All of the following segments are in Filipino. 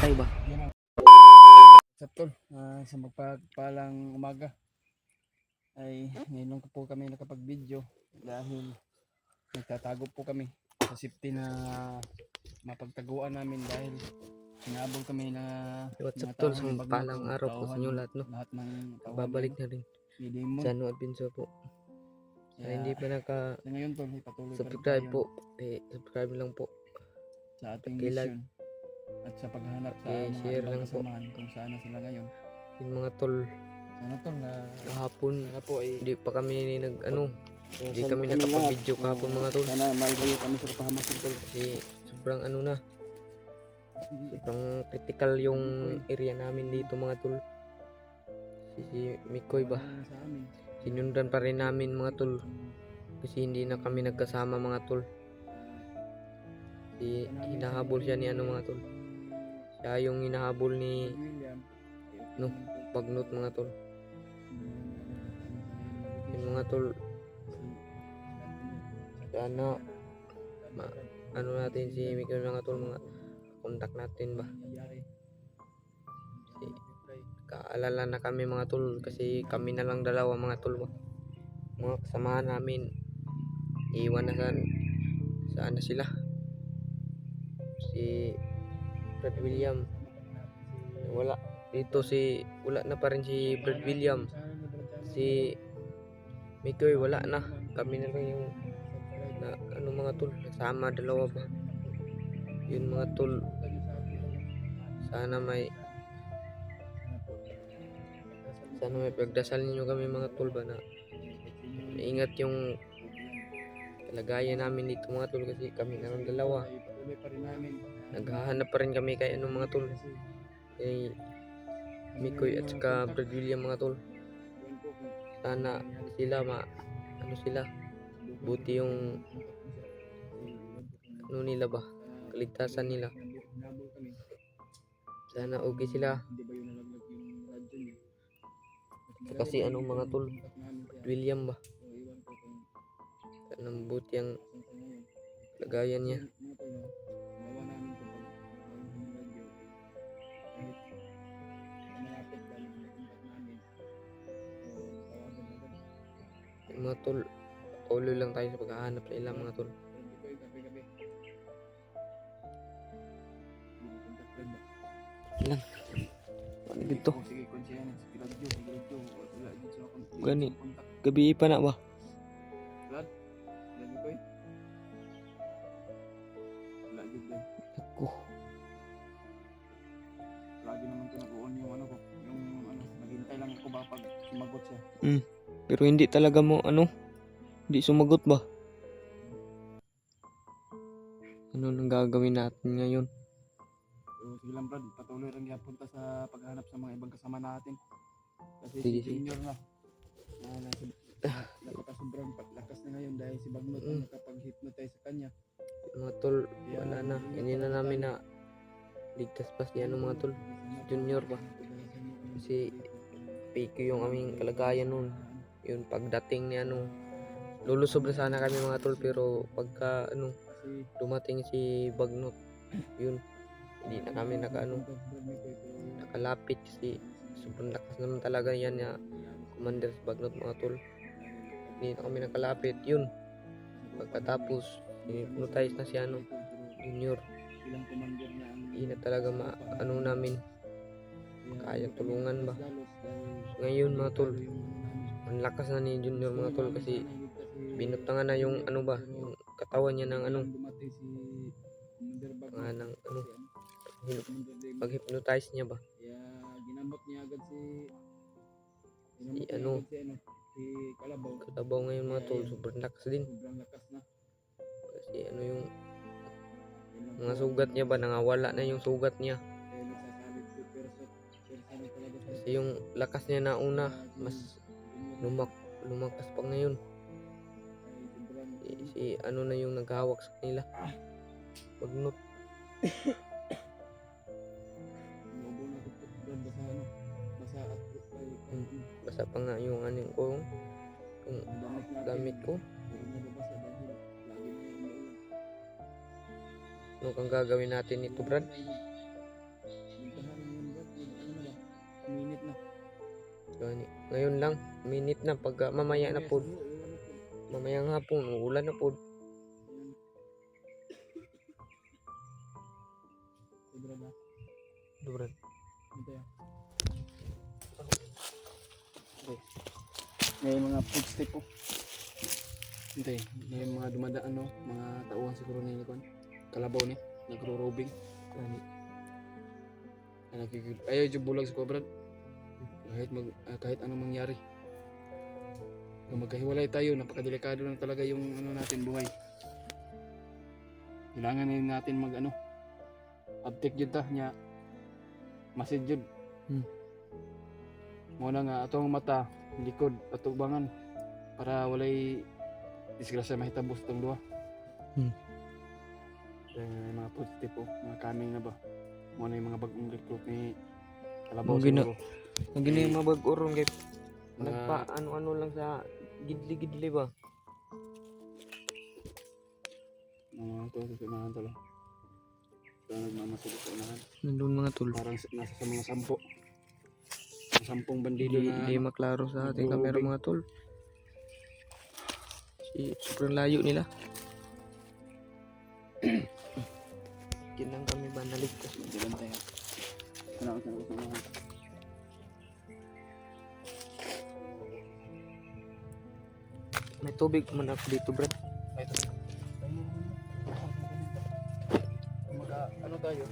patay ba? Sa tol, sa magpagpalang umaga ay ngayon ko po kami nakapag-video dahil nagtatago po kami sa safety na mapagtaguan namin dahil sinabol kami na What's up mga tol, tauhan sa ng Bagno, palang araw po sa inyo lahat, no? lahat ng tauhan Babalik na rin ni Demon. sa Ano Adventure po. Sa hindi pa Sa ngayon tol, patuloy pa rin naka-subscribe tayo po, subscribe lang po. sa ating Paki-like, mission at sa paghahanap sa mga paki-share ibang lang po. kasamahan kung saan na sila ngayon. Yung mga tol, Sana tol na kahapon po ay hindi pa kami hindi kami kami nakapag-video lahat. kahapon mga tol. Sana maibayo kami sa pahamasin tol. Kasi sobrang sobrang critical yung area namin dito mga tol. Si Mikoy ba? Sa amin. Sinundan pa rin namin mga tol. Kasi hindi na kami nagkasama mga tol. Hinahabol siya ni mga tol. Siya yung hinahabol ni Bagnot mga tol. Yung mga tol, sana natin si Mikoy mga tol, mga kontak natin ba. Kasi kaalala na kami mga tol, kasi kami na lang dalawa mga tol ba. Mga kasamahan namin iwan na saan na sila. Si Brad William wala dito, wala na pa rin si Brad William, si Mikoy wala na, kami na lang yung mga tol, nasama dalawa ba. Yun mga tol, sana may pagdasal ninyo kami mga tol ba, na maingat yung kalagayan namin dito mga tol, kasi kami na lang dalawa. Naghahanap pa rin kami kay mga tol, kay Mikoy at saka Brad William mga tol. Sana sila sila buti yung nila ba, kaligtasan nila. Sana okay sila. Kasi mga tol, Brad William ba, sana buti ang kalagayan niya. Mga tol, patuloy lang tayo sa paghahanap sa ilang mga tol. Ilang ano dito? Gani gabi pa na ba? Ako lagi naman tinaguon yung naghintay lang ako ba pag sumagot siya. Pero hindi talaga mo hindi sumagot ba? Ano nang gagawin natin ngayon? So, sige lang Brad, patuloy rin punta sa paghanap sa mga ibang kasama natin. Kasi Sige, si Junior na napakasobrang lakas na ngayon dahil si Bagnot na nakapag-hypnotize sa kanya. Mga tol, wala na. Hindi na namin na ligtas pa si mga tol, si Junior ba. Kasi fake yung aming kalagayan nun. Yun pagdating ni lulusob na sana kami mga tol, pero pagka dumating si Bagnot, yun hindi na kami nakalapit kasi sobrang lakas naman talaga yan na Commander Bagnot mga tol. Hindi na kami nakalapit. Yun pagkatapos hypnotize na si Junior, hindi na talaga namin kaya tulungan ba. Ngayon mga tol, ang lakas na ni Junior mga tol, kasi binutangan na yung yung katawan niya ng pag-hypnotize niya ba. Ginamot niya agad si Kalabaw ngayon mga tol, sobrang lakas din. Kasi yung mga sugat niya ba, nangawala na yung sugat niya. Kasi yung lakas niya na una, mas lumakas pa ngayon. Si na yung naghahawak sa kanila, Bagnot. Basa pa nga yung yung gamit ko. Ano kang gagawin natin ito, Brad? Gani. Ngayon lang, minute na pag mamaya na po. Mamayang hapon, ulan na po. Sobra na. Brad. Hintay. Okay. May mga footstep po. Hintay. May mga dumadaan no. Mga tauhan siguro ni Nikon. Kalabaw ni. Nagro-robing. Gani. Ayaw yung bulag sa Brad. Kahit anong mangyari. Kung magkahiwalay tayo, napakadelikado lang talaga yung natin buhay. Kailangan din natin uptake yun ta niya. Masid yun. Muna nga atong mata, likod, atubangan para walay disgrasya mahitabos itong duha. Mga positive po, mga coming na ba? Muna yung mga bagong recruit ni Kalabaw siguro. Ang gina yung mabag-urong kay Mga- nagpa ano lang sa gidli-gidli ba? Ito, susunahan to lang. Ito, nagmamasid sa unahan. Nandun mga tol. Parang nasa sa mga 10. 10 bandido Hindi na maklaro sa ating kamera nag-robing. mga tol. Sobrang layo nila. Kinang kami ba naligtas? Hindi lang tayo. Tanaw sa unahan. May tubig man ako dito, Brad. Ito. Ano tayo?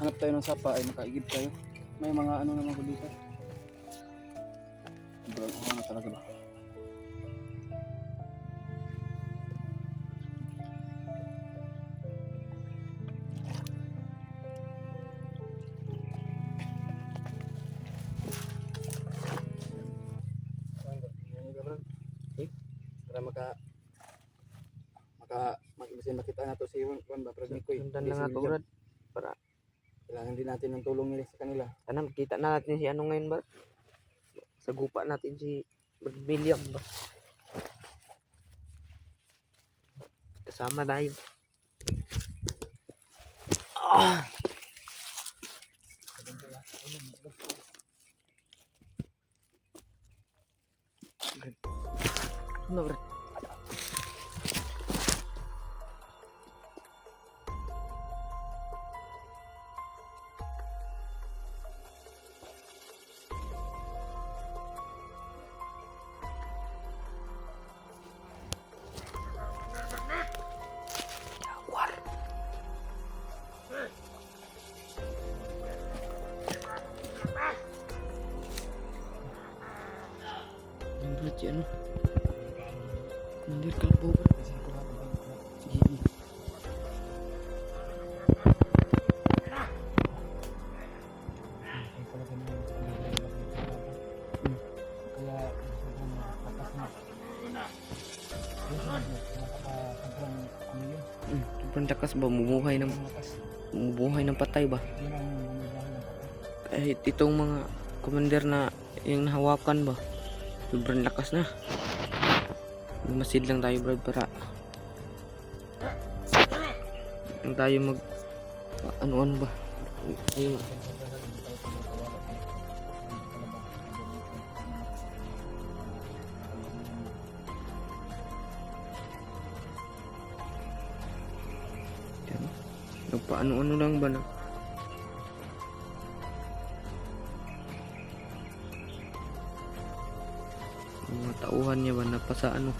Hanap tayo ng sapa ay makaigib tayo. May mga naman ko dito. Sobrang na talaga ba? Para makita na to si Juan ba Pragnicoy. Sundan lang ako, Brad. Para Kailangan din natin ng tulong nila sa kanila. sana makita na natin si ano ngayon ba? Sa gupa natin si Brad William ba? Kasama tayo. Ano, Brad? Jaguar. Yung Brad, si ano? Mandir Kalabaw, Brad. Sige. Sobrang lakas ba? Bumubuhay ng patay ba? Kahit itong mga commander na yung nahawakan ba? Sobrang lakas na. Lumasid lang tayo, Brad, para lang tayo mag ano ba? Ayun. Nagpaano-ano lang ba na? Mga tauhan niya ba napasa ano?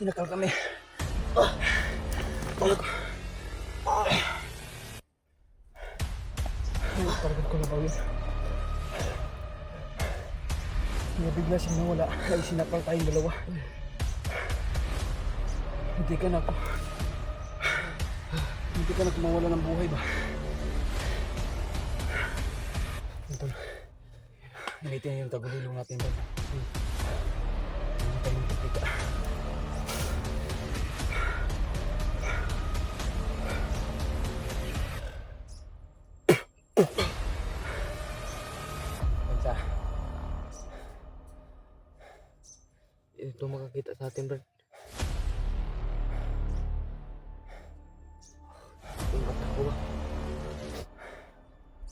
Sinakal kami. Parang ko na ba yun? Kaya bigla siyang nawala. Ay sinakal tayong dalawa. Hindi ka na ako. Hindi ka na kumawala ng buhay ba? Ito. Namitin yung tagulilong natin ba? Hindi tayong kapita. Bansa. Ito makakita sa atin, Brad. Yung bata ko ba?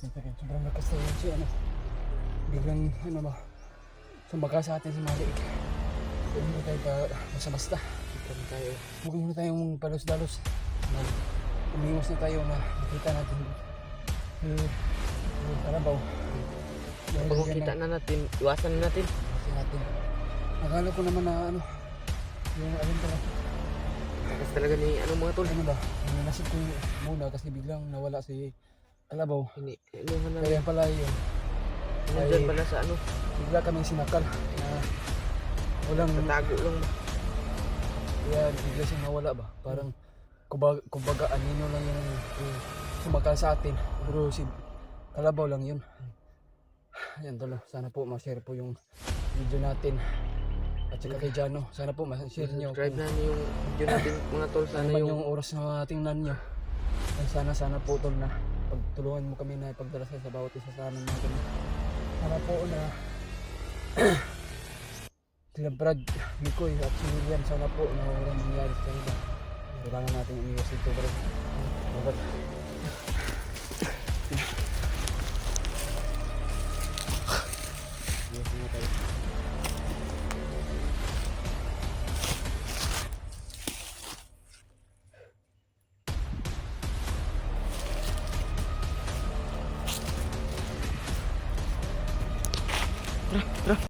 Sobrang lakas na yun siya, ano. Biglang, ano ba, sumbaga sa atin si Malik. Huwag muna tayo pa basta-basta. Ito tayo. Huwag muna tayong palos-dalos. Umiwas na tayo na makita natin yung kalabaw. Pag makita na natin, iwasan na natin. Iwasan natin. Akala ko naman na ano, yung alin pala. Takas talaga ni ano mga tol. Ano ba, nanasip ko muna kasi biglang nawala si kalabaw. Ini, inuhan na. Kaya pala yun, Nandyan pala sa ano, bigla kaming sinakal na walang, tatago lang ba? kaya bigla siyang nawala ba. Parang kumbaga anino lang yung sumakal sa atin. Pero si kalabaw lang yun. Yan tolo, sana po ma-share po yung video natin. At saka kay Jano, sana po ma-share nyo. Subscribe na niyo yung video natin mga tol. Sana Sana man yung yung oras na tingnan nyo. Ay sana po tol na pagtulungan mo kami na ipagdarasal sa bawat isa sa amin natin. Sana po na sila Brad, Mikoy at si William, sana po na walang mangyari sa kanila. Kailangan natin umiwas dito, Brad. Brad. Iwas na tayo.